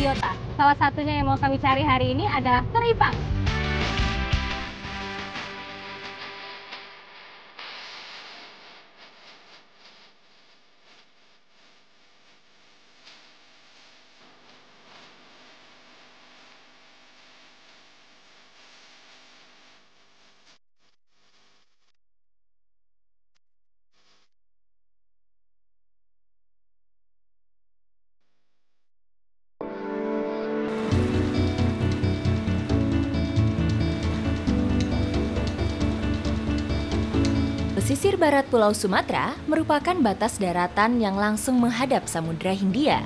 biota. Salah satunya yang mau kami cari hari ini adalah teripang. Pesisir barat Pulau Sumatera merupakan batas daratan yang langsung menghadap Samudra Hindia.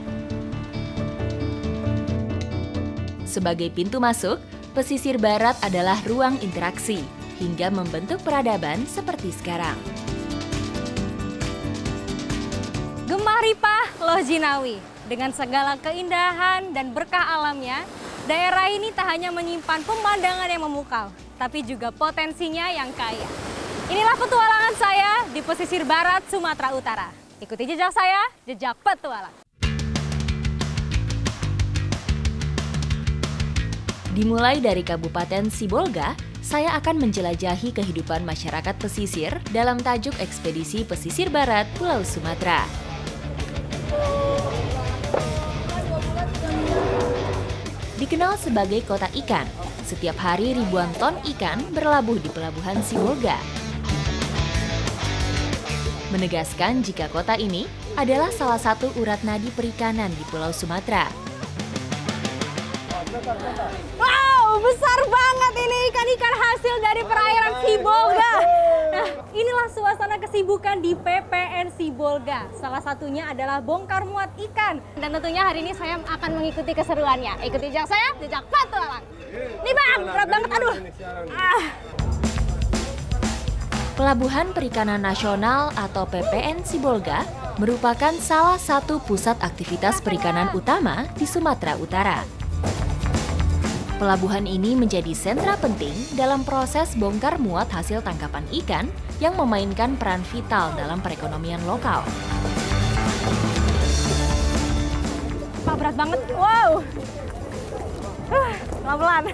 Sebagai pintu masuk, pesisir barat adalah ruang interaksi hingga membentuk peradaban seperti sekarang. Gemaripah Loh Jinawi. Dengan segala keindahan dan berkah alamnya, daerah ini tak hanya menyimpan pemandangan yang memukau, tapi juga potensinya yang kaya. Inilah petualangan saya di pesisir barat Sumatera Utara. Ikuti jejak saya, jejak petualang. Dimulai dari Kabupaten Sibolga, saya akan menjelajahi kehidupan masyarakat pesisir dalam tajuk ekspedisi pesisir barat Pulau Sumatera. Dikenal sebagai kota ikan, setiap hari ribuan ton ikan berlabuh di pelabuhan Sibolga. Menegaskan jika kota ini adalah salah satu urat nadi perikanan di Pulau Sumatera. Wow, besar banget ini ikan-ikan hasil dari perairan Sibolga. Nah, inilah suasana kesibukan di PPN Sibolga. Salah satunya adalah bongkar muat ikan. Dan tentunya hari ini saya akan mengikuti keseruannya. Ikuti jejak saya, jejak petualang. Nih bang, berat banget, aduh. Pelabuhan Perikanan Nasional atau PPN Sibolga merupakan salah satu pusat aktivitas perikanan utama di Sumatera Utara. Pelabuhan ini menjadi sentra penting dalam proses bongkar muat hasil tangkapan ikan yang memainkan peran vital dalam perekonomian lokal. Pak, berat banget, wow. Pelan-pelan.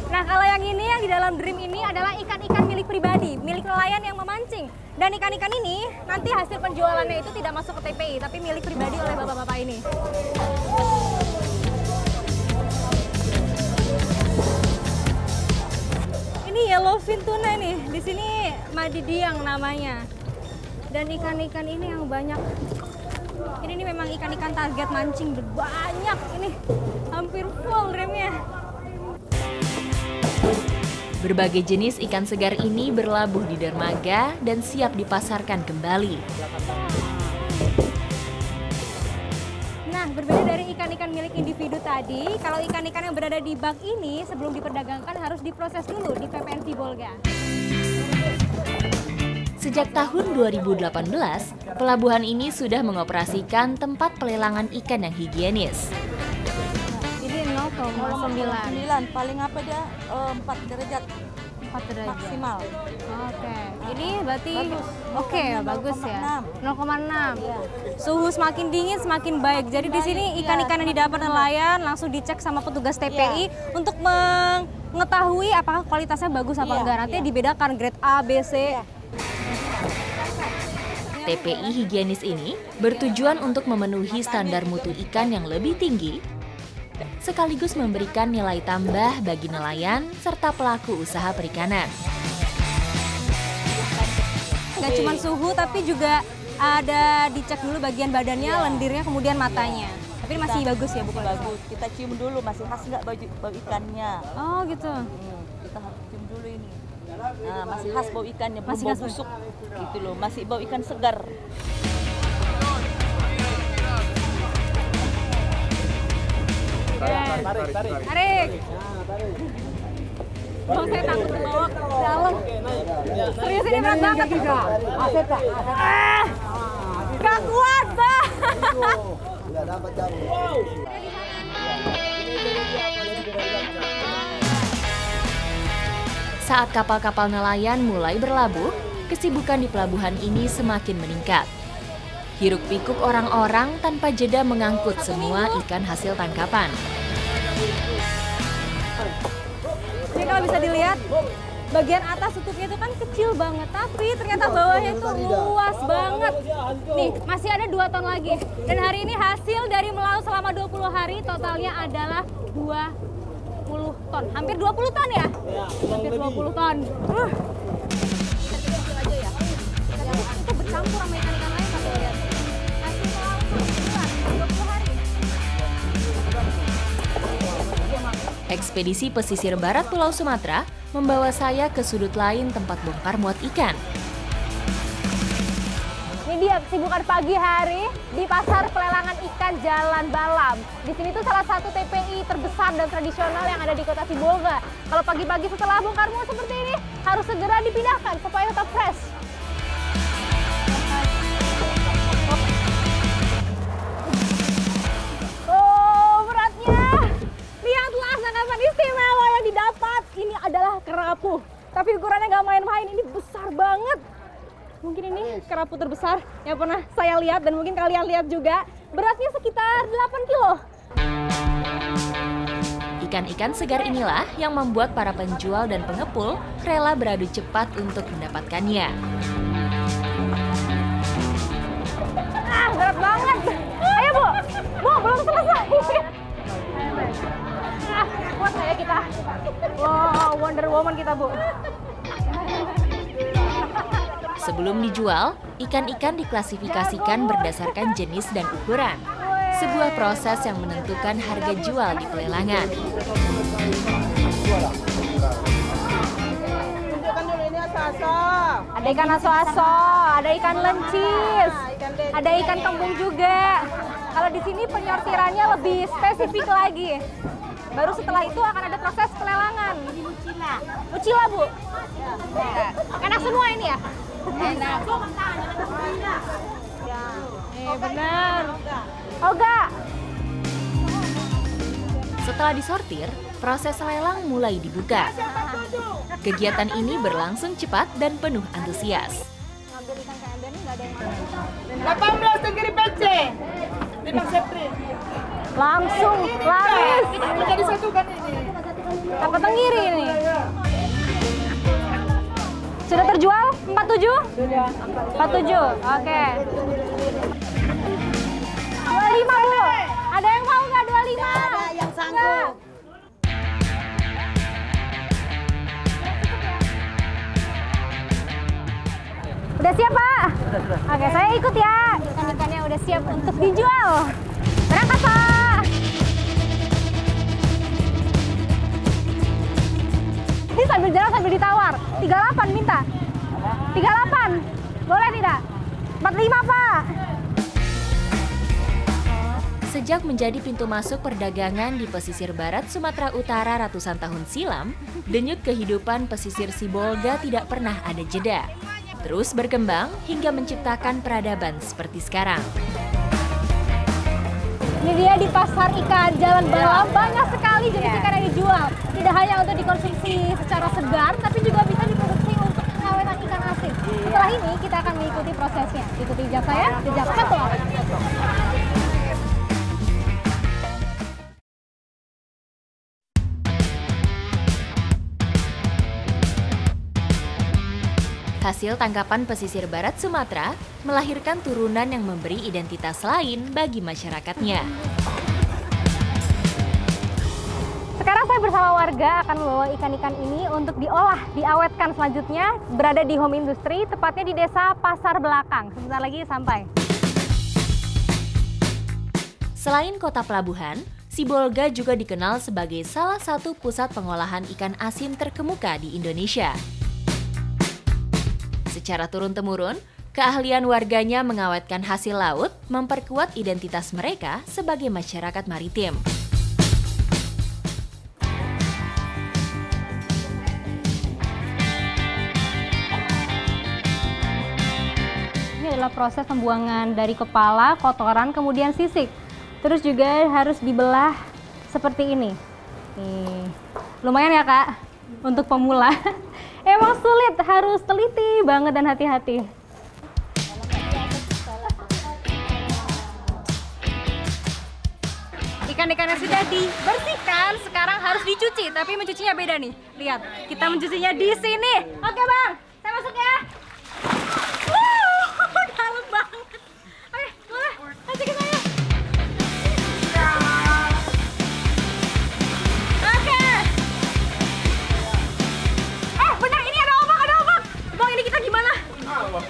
Nah, kalau yang ini, yang di dalam drum ini adalah ikan-ikan milik pribadi, milik nelayan yang memancing. Dan ikan-ikan ini nanti hasil penjualannya itu tidak masuk ke TPI, tapi milik pribadi oleh bapak-bapak ini. Ini yellowfin tuna nih, di sini madidiang namanya. Dan ikan-ikan ini yang banyak. Ini memang ikan-ikan target mancing, banyak ini, hampir full drumnya. Berbagai jenis ikan segar ini berlabuh di dermaga dan siap dipasarkan kembali. Nah, berbeda dari ikan-ikan milik individu tadi, kalau ikan-ikan yang berada di bak ini sebelum diperdagangkan harus diproses dulu di PPN Sibolga. Sejak tahun 2018, pelabuhan ini sudah mengoperasikan tempat pelelangan ikan yang higienis. Ini 0,9. Paling apa dia 4 derajat. 4 derajat. Maksimal. Oke. Ini berarti bagus ya. 0,6. Iya. Suhu semakin dingin semakin baik. Jadi di sini ikan-ikan yang didapat nelayan langsung dicek sama petugas TPI untuk mengetahui apakah kualitasnya bagus apa enggak. Nanti dibedakan grade A, B, C. TPI higienis ini bertujuan untuk memenuhi standar mutu ikan yang lebih tinggi, sekaligus memberikan nilai tambah bagi nelayan serta pelaku usaha perikanan. Nggak cuma suhu, tapi juga ada dicek dulu bagian badannya, lendirnya, kemudian matanya. Tapi masih bagus ya, Bu? Bagus. Kita cium dulu, masih khas nggak bau ikannya. Oh gitu. Kita harus cium dulu ini. Nah, masih khas bau ikannya, belum Masih bau khas, busuk. Gitu loh, masih bau ikan segar. Tarik. Oh, saya takut terbawa ke dalam. Serius ini berat banget. Gak kuat, Bah. Saat kapal-kapal nelayan mulai berlabuh, kesibukan di pelabuhan ini semakin meningkat. Hiruk pikuk orang-orang tanpa jeda mengangkut semua ikan hasil tangkapan. Ini kalau bisa dilihat, bagian atas tutupnya itu kan kecil banget, tapi ternyata bawahnya itu luas banget. Nih, masih ada 2 ton lagi. Dan hari ini hasil dari melaut selama 20 hari totalnya adalah 20 ton. Hampir 20 ton ya? Hampir 20 ton. Itu bercampur sama ikan-ikan lain, Pak, lihat. Hasil melaut selama 20 hari. Ekspedisi pesisir barat Pulau Sumatera membawa saya ke sudut lain tempat bongkar muat ikan. Ini dia kesibukan pagi hari di pasar pelelangan ikan Jalan Balam. Di sini tuh salah satu TPI terbesar dan tradisional yang ada di Kota Sibolga. Kalau pagi-pagi setelah bongkar muat seperti ini harus segera dipindahkan supaya tetap fresh. Oh, beratnya. Lihatlah tangkapan istimewa yang didapat. Ini adalah kerapu. Tapi ukurannya nggak main-main, ini besar banget. Mungkin ini kerapu terbesar yang pernah saya lihat dan mungkin kalian lihat juga. Beratnya sekitar 8 kilo. Ikan-ikan segar inilah yang membuat para penjual dan pengepul rela beradu cepat untuk mendapatkannya. Ah, berat banget. Ayo, Bu. Bu, belum selesai. Ah, kuat nggak ya kita? Wow, Wonder Woman kita, Bu. Sebelum dijual, ikan-ikan diklasifikasikan berdasarkan jenis dan ukuran. Sebuah proses yang menentukan harga jual di pelelangan. Ada ikan aso-aso, ada ikan lencis, ada ikan kembung juga. Kalau di sini penyortirannya lebih spesifik lagi. Baru setelah itu akan ada proses pelelangan. Ucila, Bu. Enak semua ini ya? Enak. Benar. Oga. Setelah disortir, proses lelang mulai dibuka. Kegiatan ini berlangsung cepat dan penuh antusias. 18 tenggiri PC. 5 sepri. Langsung laris. Menjadi satu kan ini. Dapat tenggiri ini. Sudah terjual 47? Sudah. 47. Oke. 25, Bu. Ada yang mau nggak 25? Ada yang sanggup. Udah siap, Pak? Oke, saya ikut ya. Ikan-ikannya udah siap untuk dijual. Berangkat, Pak. Ini sambil jalan sambil ditawar. 38 minta. 38. Boleh tidak? 45, Pak. Sejak menjadi pintu masuk perdagangan di pesisir barat Sumatera Utara ratusan tahun silam, denyut kehidupan pesisir Sibolga tidak pernah ada jeda. Terus berkembang hingga menciptakan peradaban seperti sekarang. Ini dia di pasar ikan Jalan Balam, banyak sekali jenis ikan yang dijual. Tidak hanya untuk dikonsumsi secara segar, tapi juga bisa diproduksi untuk pengawetan ikan asin. Setelah ini kita akan mengikuti prosesnya. Ikuti jejak saya, jejak satu. Hasil tangkapan pesisir barat Sumatera melahirkan turunan yang memberi identitas lain bagi masyarakatnya. Sekarang saya bersama warga akan membawa ikan-ikan ini untuk diolah, diawetkan selanjutnya berada di home industry, tepatnya di desa Pasar Belakang. Sebentar lagi sampai. Selain kota pelabuhan, Sibolga juga dikenal sebagai salah satu pusat pengolahan ikan asin terkemuka di Indonesia. Secara turun-temurun, keahlian warganya mengawetkan hasil laut memperkuat identitas mereka sebagai masyarakat maritim. Ini adalah proses pembuangan dari kepala, kotoran, kemudian sisik. Terus juga harus dibelah seperti ini. Nih. Lumayan ya, Kak, untuk pemula. Emang sulit, harus teliti banget dan hati-hati. ikan-ikan yang sudah dibersihkan sekarang harus dicuci, tapi mencucinya beda nih. Lihat, kita mencucinya di sini. Oke bang, saya masuk ya. Dalam banget. Oke, boleh, masukin saya. Oke. Benar, ini ada ombak, ada ombak. Bang, ini kita gimana? Ada ombak.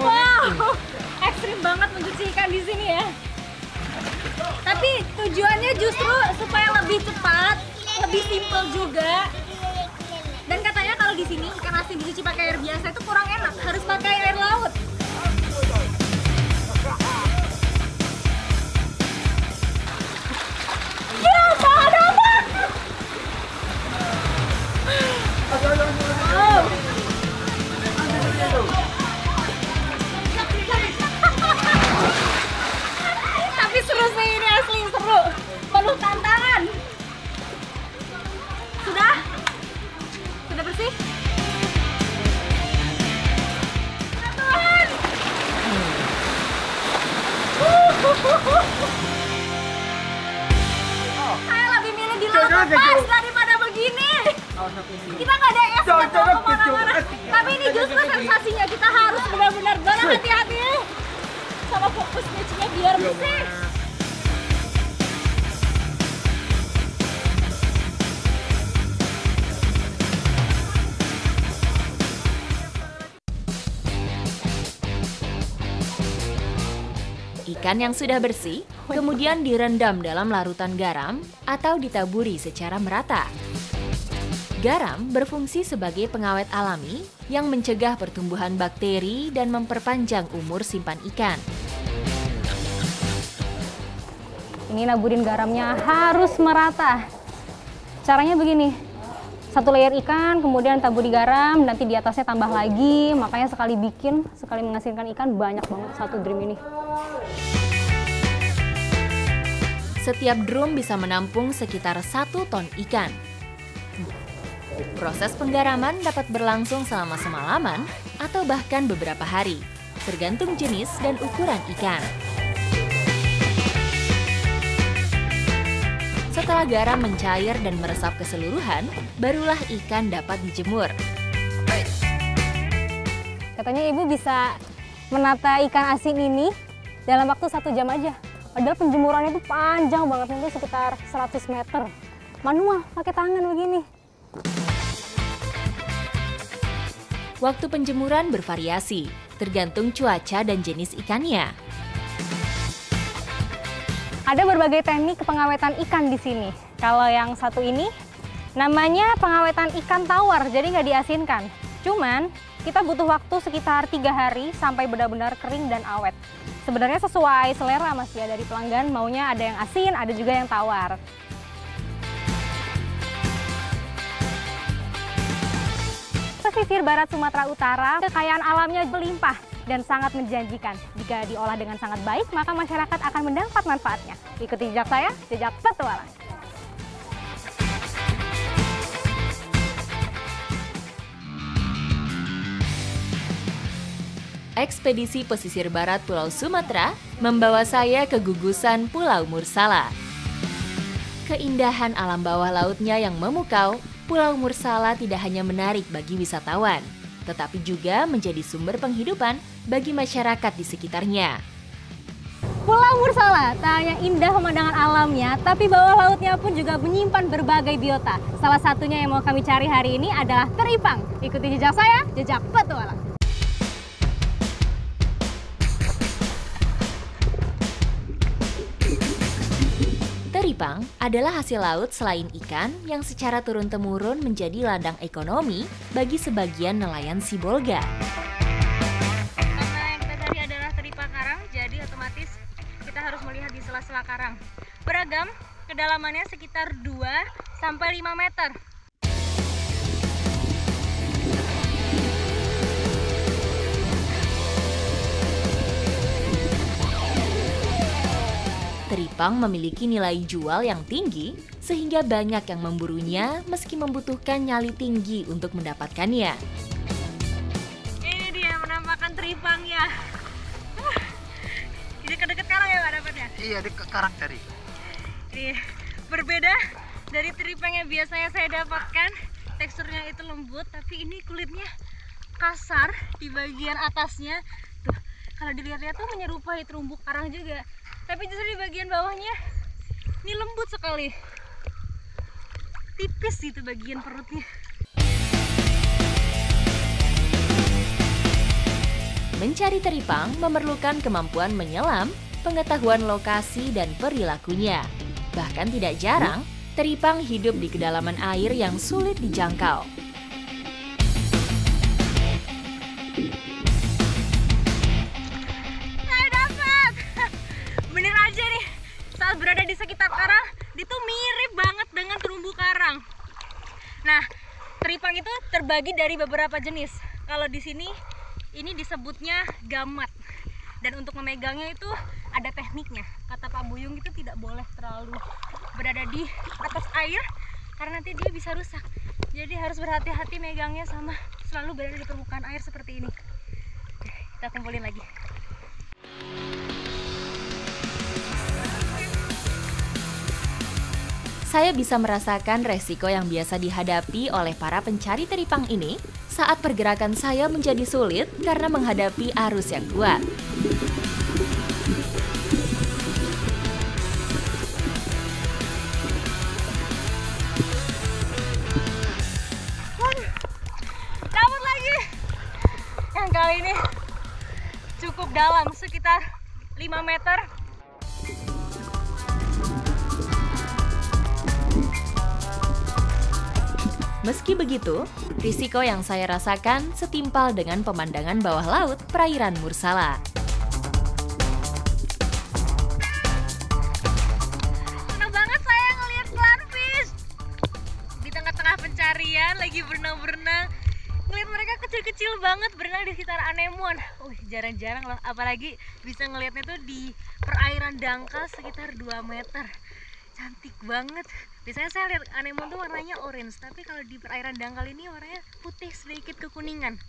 Wow, ekstrim banget mencuci ikan di sini ya. Tapi tujuannya justru supaya lebih cepat, lebih simpel juga. Dan katanya kalau di sini ikan asin dicuci pakai air biasa itu kurang enak, harus pakai air laut. Ya, ada apa? Wow. Tapi seru sih ini, asli seru, penuh tantangan. Sudah bersih? Tuhan. Saya lebih milih di laut lepas daripada begini. Kita nggak ada es, nggak tahu kemana-mana. Tapi ini justru sensasinya, kita harus benar-benar hati-hati sama fokus nyucinya biar bersih. Ikan yang sudah bersih kemudian direndam dalam larutan garam atau ditaburi secara merata. Garam berfungsi sebagai pengawet alami yang mencegah pertumbuhan bakteri dan memperpanjang umur simpan ikan. Ini naburin garamnya harus merata. Caranya begini, satu layer ikan, kemudian taburi garam, nanti di atasnya tambah lagi. Makanya sekali menghasilkan ikan banyak banget satu drum ini. Setiap drum bisa menampung sekitar 1 ton ikan. Proses penggaraman dapat berlangsung selama semalaman atau bahkan beberapa hari, tergantung jenis dan ukuran ikan. Setelah garam mencair dan meresap keseluruhan, barulah ikan dapat dijemur. Katanya ibu bisa menata ikan asin ini dalam waktu 1 jam aja. Padahal penjemurannya itu panjang banget, mungkin sekitar 100 meter. Manual, pakai tangan begini. Waktu penjemuran bervariasi, tergantung cuaca dan jenis ikannya. Ada berbagai teknik pengawetan ikan di sini. Kalau yang satu ini, namanya pengawetan ikan tawar, jadi nggak diasinkan. Cuman, kita butuh waktu sekitar 3 hari sampai benar-benar kering dan awet. Sebenarnya sesuai selera mas ya, dari pelanggan maunya ada yang asin, ada juga yang tawar. Pesisir barat Sumatera Utara, kekayaan alamnya melimpah dan sangat menjanjikan. Jika diolah dengan sangat baik, maka masyarakat akan mendapat manfaatnya. Ikuti jejak saya, jejak petualang. Ekspedisi pesisir barat Pulau Sumatera membawa saya ke gugusan Pulau Mursala. Keindahan alam bawah lautnya yang memukau, Pulau Mursala tidak hanya menarik bagi wisatawan, tetapi juga menjadi sumber penghidupan bagi masyarakat di sekitarnya. Pulau Mursala tak hanya indah pemandangan alamnya, tapi bawah lautnya pun juga menyimpan berbagai biota. Salah satunya yang mau kami cari hari ini adalah teripang. Ikuti jejak saya, jejak petualang. Teripang adalah hasil laut selain ikan yang secara turun-temurun menjadi ladang ekonomi bagi sebagian nelayan Sibolga. Karena yang kita cari adalah teripang karang, jadi otomatis kita harus melihat di sela-sela karang. Beragam, kedalamannya sekitar 2-5 meter. Teripang memiliki nilai jual yang tinggi sehingga banyak yang memburunya meski membutuhkan nyali tinggi untuk mendapatkannya. Ini dia penampakan teripang. teripangnya. Di dekat-dekat karang ya Pak dapatnya? Iya, dekat karang tadi. Ini berbeda dari teripang yang biasanya saya dapatkan. Teksturnya itu lembut, tapi ini kulitnya kasar di bagian atasnya. Tuh, kalau dilihat-lihat tuh menyerupai terumbu karang juga. Tapi justru di bagian bawahnya ini lembut sekali. Tipis gitu bagian perutnya. Mencari teripang memerlukan kemampuan menyelam, pengetahuan lokasi, dan perilakunya. Bahkan tidak jarang, teripang hidup di kedalaman air yang sulit dijangkau. Saya dapat! Bener aja nih, saat berada di sekitar karang, dia tuh mirip banget dengan terumbu karang. Nah, teripang itu terbagi dari beberapa jenis. Kalau di sini, ini disebutnya gamat. Dan untuk memegangnya itu ada tekniknya. Kata Pak Buyung itu tidak boleh terlalu berada di atas air karena nanti dia bisa rusak. Jadi harus berhati-hati megangnya sama selalu berada di permukaan air seperti ini. Oke, kita kumpulin lagi. Saya bisa merasakan resiko yang biasa dihadapi oleh para pencari teripang ini saat pergerakan saya menjadi sulit karena menghadapi arus yang kuat. Dapat lagi! Yang kali ini cukup dalam, sekitar 5 meter. Meski begitu, risiko yang saya rasakan setimpal dengan pemandangan bawah laut perairan Mursala. Senang banget saya ngelihat clownfish di tengah-tengah pencarian, lagi berenang-berenang. Ngelihat mereka kecil-kecil banget berenang di sekitar anemon. Jarang-jarang loh, apalagi bisa ngelihatnya tuh di perairan dangkal sekitar 2 meter. Cantik banget. Biasanya saya lihat anemon tuh warnanya orange, tapi kalau di perairan dangkal ini warnanya putih sedikit kekuningan.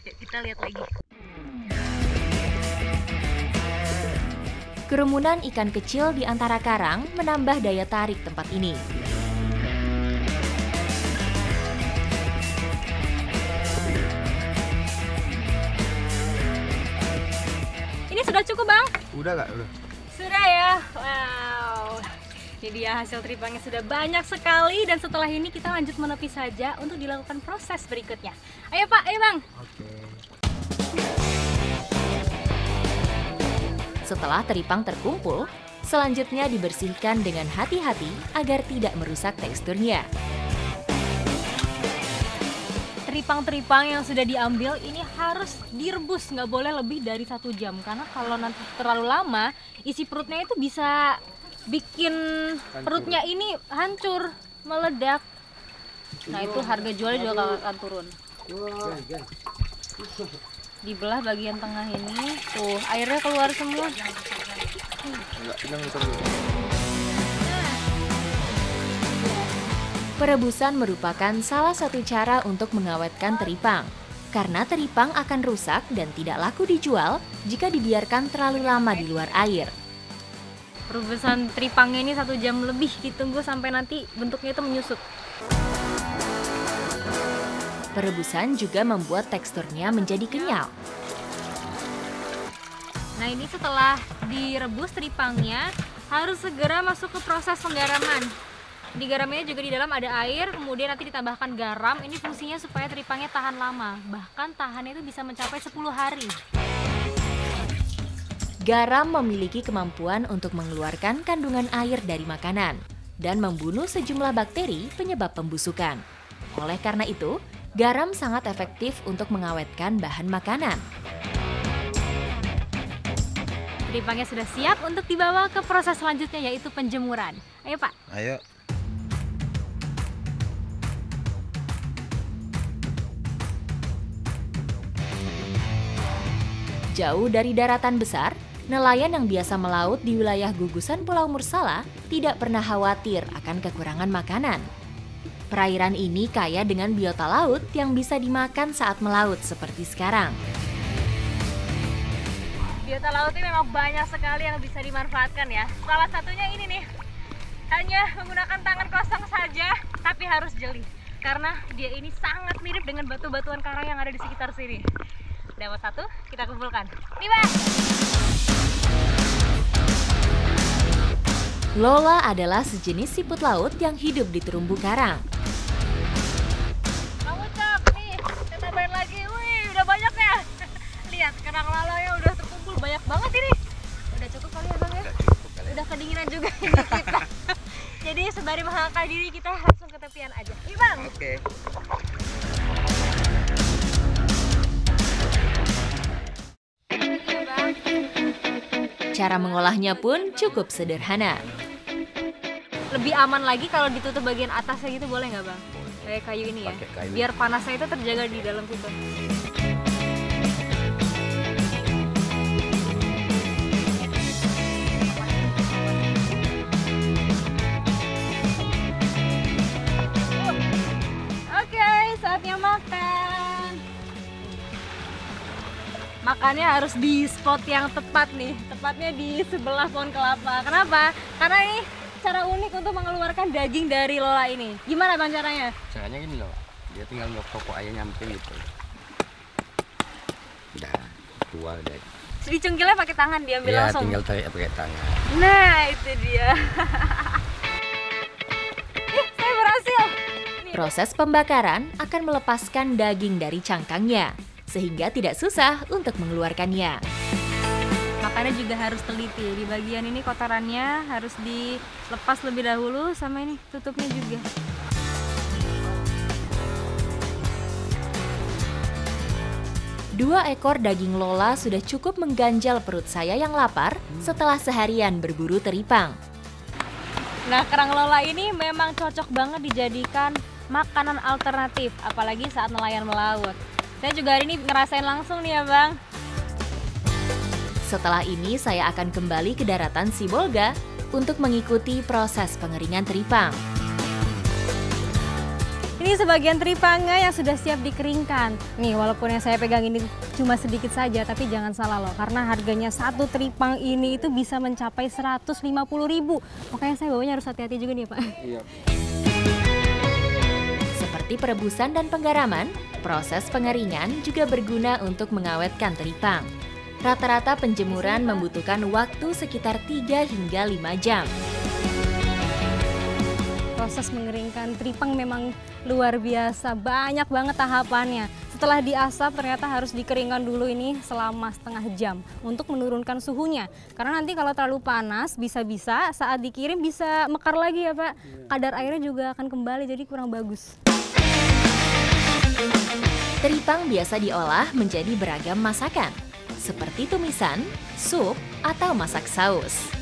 Yuk kita lihat lagi. Kerumunan ikan kecil di antara karang menambah daya tarik tempat ini. Ini sudah cukup, Bang? Udah nggak? Udah. Sudah ya. Wow. Ini dia hasil teripangnya sudah banyak sekali, dan setelah ini kita lanjut menepi saja untuk dilakukan proses berikutnya. Ayo Pak, ayo Bang. Oke. Setelah teripang terkumpul, selanjutnya dibersihkan dengan hati-hati agar tidak merusak teksturnya. Teripang-teripang yang sudah diambil ini harus direbus, nggak boleh lebih dari 1 jam, karena kalau nanti terlalu lama isi perutnya itu bisa bikin perutnya ini hancur, meledak. Nah itu harga jualnya juga akan turun. Dibelah bagian tengah ini, tuh airnya keluar semua. Perebusan merupakan salah satu cara untuk mengawetkan teripang, karena teripang akan rusak dan tidak laku dijual jika dibiarkan terlalu lama di luar air. Perebusan teripangnya ini 1 jam lebih, ditunggu sampai nanti bentuknya itu menyusut. Perebusan juga membuat teksturnya menjadi kenyal. Nah ini setelah direbus teripangnya harus segera masuk ke proses penggaraman. Di garamnya juga di dalam ada air, kemudian nanti ditambahkan garam. Ini fungsinya supaya teripangnya tahan lama, bahkan tahannya itu bisa mencapai 10 hari. Garam memiliki kemampuan untuk mengeluarkan kandungan air dari makanan dan membunuh sejumlah bakteri penyebab pembusukan. Oleh karena itu, garam sangat efektif untuk mengawetkan bahan makanan. Teripangnya sudah siap untuk dibawa ke proses selanjutnya, yaitu penjemuran. Ayo Pak. Ayo. Jauh dari daratan besar, nelayan yang biasa melaut di wilayah gugusan Pulau Mursala tidak pernah khawatir akan kekurangan makanan. Perairan ini kaya dengan biota laut yang bisa dimakan saat melaut seperti sekarang. Biota laut ini memang banyak sekali yang bisa dimanfaatkan ya. Salah satunya ini nih, hanya menggunakan tangan kosong saja, tapi harus jeli. Karena dia ini sangat mirip dengan batu-batuan karang yang ada di sekitar sini. Dapat satu, kita kumpulkan. Nih Bang! Lola adalah sejenis siput laut yang hidup di terumbu karang. Kamu cak, nih, kita tambahin lagi. Wih, udah banyak ya. Lihat, kerang lalanya udah terkumpul banyak banget ini. Udah cukup kali ya Bang ya? Udah kedinginan juga ini kita. Jadi sembari mengangkat diri kita langsung ke tepian aja. Nih Bang. Oke. Cara mengolahnya pun cukup sederhana. Lebih aman lagi kalau ditutup bagian atasnya gitu, boleh nggak Bang? Kayak kayu ini ya. Pakai kayu. Biar panasnya itu terjaga di dalam situ. Saatnya makan. Makannya harus di spot yang tepat nih, tepatnya di sebelah pohon kelapa. Kenapa? Karena ini cara unik untuk mengeluarkan daging dari Lola ini. Gimana Bang caranya? Caranya gini loh, dia tinggal nyokok aja nyampe gitu. Udah keluar deh. Dicungkilnya pakai tangan, diambil Ya, langsung. tinggal tarik pakai tangan. Nah, itu dia. Saya berhasil. Proses pembakaran akan melepaskan daging dari cangkangnya, sehingga tidak susah untuk mengeluarkannya. Makannya juga harus teliti. Di bagian ini kotorannya harus dilepas lebih dahulu, sama ini tutupnya juga. Dua ekor daging Lola sudah cukup mengganjal perut saya yang lapar setelah seharian berburu teripang. Nah, kerang Lola ini memang cocok banget dijadikan makanan alternatif, apalagi saat nelayan melaut. Saya juga hari ini ngerasain langsung nih ya Bang. Setelah ini saya akan kembali ke daratan Sibolga untuk mengikuti proses pengeringan teripang. Ini sebagian teripangnya yang sudah siap dikeringkan. Nih, walaupun yang saya pegang ini cuma sedikit saja, tapi jangan salah loh, karena harganya satu teripang ini itu bisa mencapai 150.000. Makanya saya bawanya harus hati-hati juga nih Pak. Iya. Seperti perebusan dan penggaraman, proses pengeringan juga berguna untuk mengawetkan teripang. Rata-rata penjemuran membutuhkan waktu sekitar 3 hingga 5 jam. Proses mengeringkan teripang memang luar biasa, banyak banget tahapannya. Setelah diasap ternyata harus dikeringkan dulu ini selama setengah jam untuk menurunkan suhunya. Karena nanti kalau terlalu panas bisa-bisa saat dikirim bisa mekar lagi ya Pak. Kadar airnya juga akan kembali jadi kurang bagus. Teripang biasa diolah menjadi beragam masakan, seperti tumisan, sup, atau masak saus.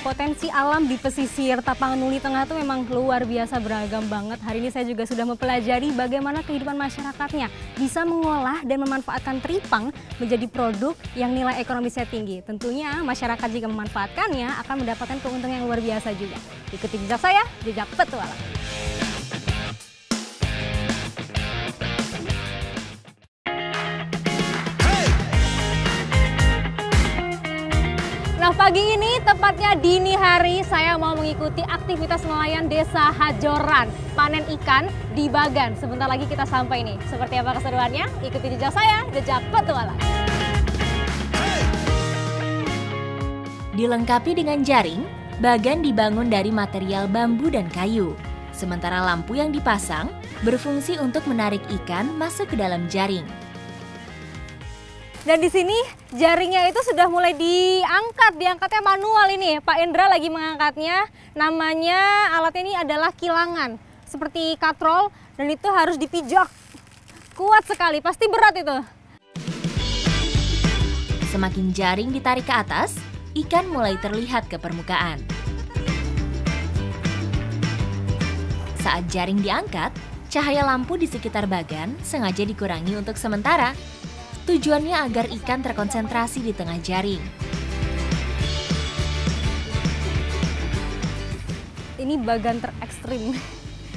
Potensi alam di pesisir Tapanuli Tengah itu memang luar biasa beragam banget. Hari ini saya juga sudah mempelajari bagaimana kehidupan masyarakatnya bisa mengolah dan memanfaatkan teripang menjadi produk yang nilai ekonomisnya tinggi. Tentunya masyarakat jika memanfaatkannya akan mendapatkan keuntungan yang luar biasa juga. Ikuti jejak saya, jejak petualang. Nah, pagi ini tepatnya dini hari saya mau mengikuti aktivitas nelayan Desa Hajoran, panen ikan di Bagan. Sebentar lagi kita sampai nih. Seperti apa keseruannya? Ikuti jejak saya, jejak petualang. Dilengkapi dengan jaring, Bagan dibangun dari material bambu dan kayu. Sementara lampu yang dipasang berfungsi untuk menarik ikan masuk ke dalam jaring. Dan di sini jaringnya itu sudah mulai diangkatnya manual ini. Pak Indra lagi mengangkatnya. Namanya alatnya ini adalah kilangan, seperti katrol, dan itu harus dipijak. Kuat sekali, pasti berat itu. Semakin jaring ditarik ke atas, ikan mulai terlihat ke permukaan. Saat jaring diangkat, cahaya lampu di sekitar Bagan sengaja dikurangi untuk sementara. Tujuannya agar ikan terkonsentrasi di tengah jaring. Ini Bagan terekstrim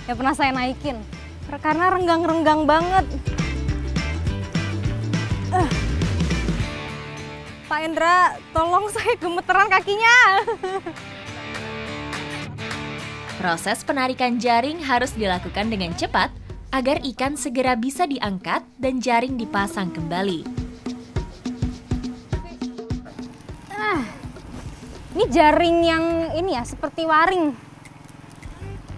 yang pernah saya naikin, karena renggang-renggang banget. Pak Endra, tolong saya gemeteran kakinya. Proses penarikan jaring harus dilakukan dengan cepat agar ikan segera bisa diangkat dan jaring dipasang kembali. Ini jaring yang ini ya, seperti waring.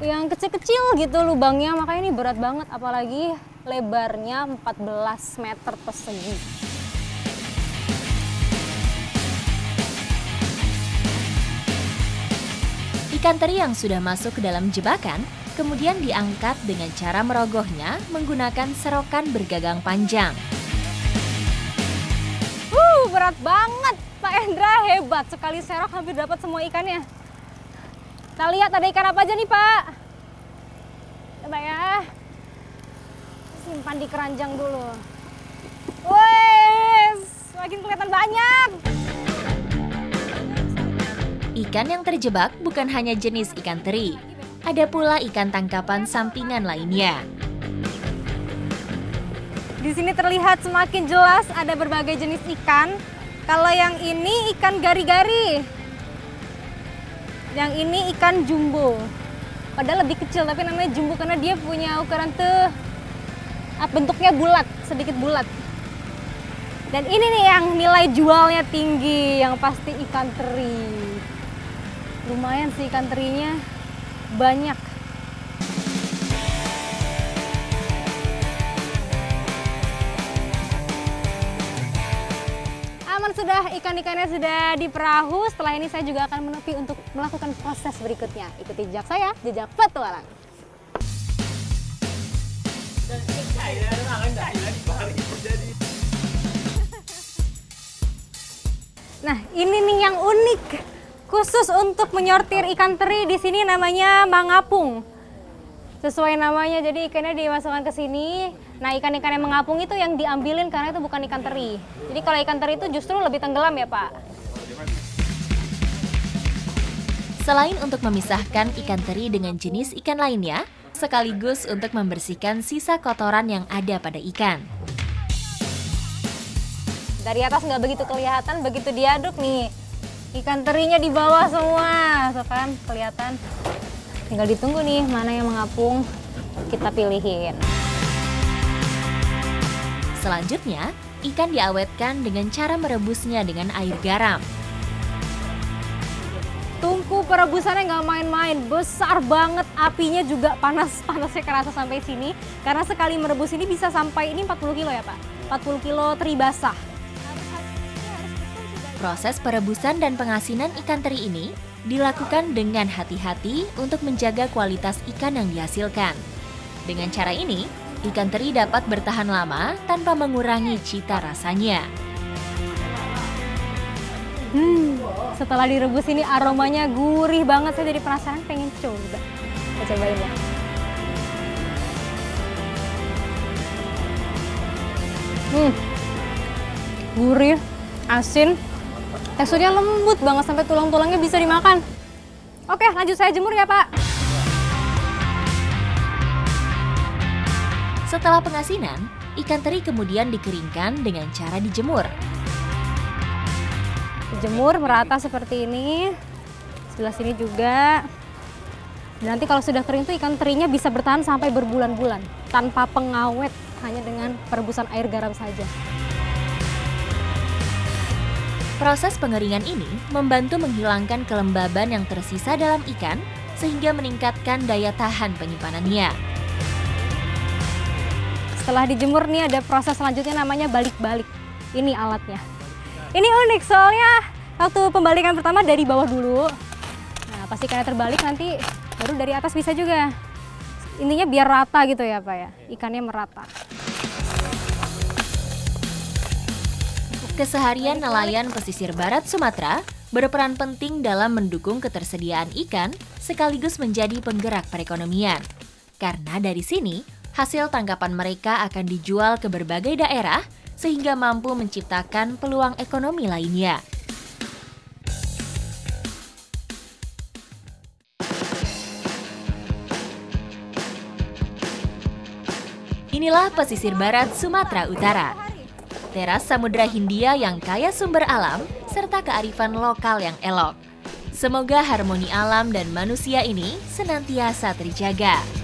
Yang kecil-kecil gitu lubangnya, makanya ini berat banget. Apalagi lebarnya 14 meter persegi. Ikan teri yang sudah masuk ke dalam jebakan kemudian diangkat dengan cara merogohnya menggunakan serokan bergagang panjang. Berat banget, Pak Endra, hebat sekali serok hampir dapat semua ikannya. Kita lihat ada ikan apa aja nih, Pak. Coba ya. Simpan di keranjang dulu. Wes, makin kelihatan banyak. Ikan yang terjebak bukan hanya jenis ikan teri, ada pula ikan tangkapan sampingan lainnya. Di sini terlihat semakin jelas ada berbagai jenis ikan. Kalau yang ini ikan gari-gari. Yang ini ikan jumbo. Padahal lebih kecil tapi namanya jumbo karena dia punya ukuran bentuknya bulat, sedikit bulat. Dan ini nih yang nilai jualnya tinggi, yang pasti ikan teri. Lumayan sih ikan terinya, banyak. Aman sudah, ikan-ikannya sudah di perahu. Setelah ini saya juga akan menepi untuk melakukan proses berikutnya. Ikuti jejak saya, jejak petualang. Nah, ini nih yang unik. Khusus untuk menyortir ikan teri di sini namanya mangapung. Sesuai namanya, jadi ikannya dimasukkan ke sini. Nah, ikan-ikan yang mengapung itu yang diambilin karena itu bukan ikan teri. Jadi kalau ikan teri itu justru lebih tenggelam ya, Pak. Selain untuk memisahkan ikan teri dengan jenis ikan lainnya, sekaligus untuk membersihkan sisa kotoran yang ada pada ikan. Dari atas nggak begitu kelihatan, begitu diaduk nih. Ikan terinya di bawah semua, so kan kelihatan. Tinggal ditunggu nih mana yang mengapung, kita pilihin. Selanjutnya, ikan diawetkan dengan cara merebusnya dengan air garam. Tungku perebusannya nggak main-main, besar banget, apinya juga panasnya kerasa sampai sini. Karena sekali merebus ini bisa sampai, ini 40 kilo ya Pak? 40 kilo teri basah. Proses perebusan dan pengasinan ikan teri ini dilakukan dengan hati-hati untuk menjaga kualitas ikan yang dihasilkan. Dengan cara ini, ikan teri dapat bertahan lama tanpa mengurangi cita rasanya. Setelah direbus ini aromanya gurih banget, saya jadi penasaran pengen coba. Kita cobain ya. Gurih, asin. Teksturnya lembut banget sampai tulang-tulangnya bisa dimakan. Oke, lanjut saya jemur ya, Pak. Setelah pengasinan, ikan teri kemudian dikeringkan dengan cara dijemur. Dijemur merata seperti ini. Sebelah sini juga. Dan nanti kalau sudah kering tuh ikan terinya bisa bertahan sampai berbulan-bulan tanpa pengawet, hanya dengan perebusan air garam saja. Proses pengeringan ini membantu menghilangkan kelembaban yang tersisa dalam ikan sehingga meningkatkan daya tahan penyimpanannya. Setelah dijemur nih ada proses selanjutnya namanya balik-balik. Ini alatnya. Ini unik soalnya waktu pembalikan pertama dari bawah dulu. Nah, pas ikannya terbalik nanti baru dari atas bisa juga. Intinya biar rata gitu ya Pak ya, ikannya merata. Keseharian nelayan pesisir barat Sumatera berperan penting dalam mendukung ketersediaan ikan sekaligus menjadi penggerak perekonomian. Karena dari sini, hasil tangkapan mereka akan dijual ke berbagai daerah sehingga mampu menciptakan peluang ekonomi lainnya. Inilah pesisir barat Sumatera Utara. teras Samudra Hindia yang kaya sumber alam, serta kearifan lokal yang elok. Semoga harmoni alam dan manusia ini senantiasa terjaga.